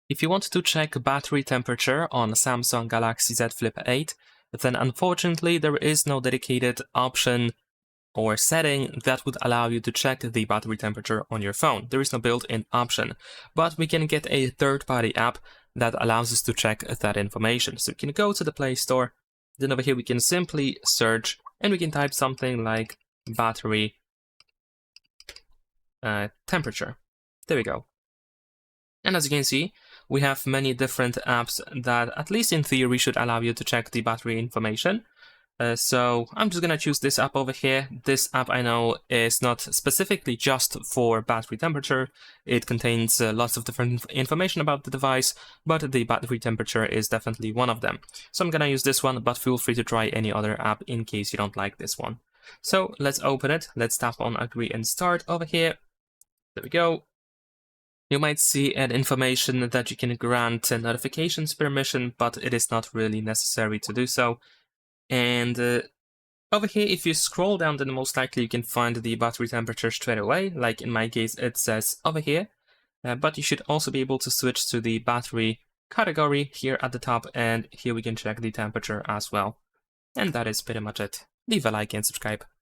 If you want to check battery temperature on Samsung Galaxy Z Flip 8, then unfortunately there is no dedicated option or setting that would allow you to check the battery temperature on your phone. There is no built-in option, but we can get a third-party app that allows us to check that information. So we can go to the Play Store, then over here we can simply search and we can type something like battery temperature. There we go. And as you can see, we have many different apps that, at least in theory, should allow you to check the battery information. So I'm just gonna choose this app over here. This app I know is not specifically just for battery temperature. It contains lots of different information about the device, but the battery temperature is definitely one of them. So I'm gonna use this one, but feel free to try any other app in case you don't like this one. So let's open it. Let's tap on agree and start over here. There we go. You might see an information that you can grant notifications permission, but it is not really necessary to do so. And over here, if you scroll down, then most likely you can find the battery temperature straight away. Like in my case, it says over here. But you should also be able to switch to the battery category here at the top, and here we can check the temperature as well. And that is pretty much it. Leave a like and subscribe.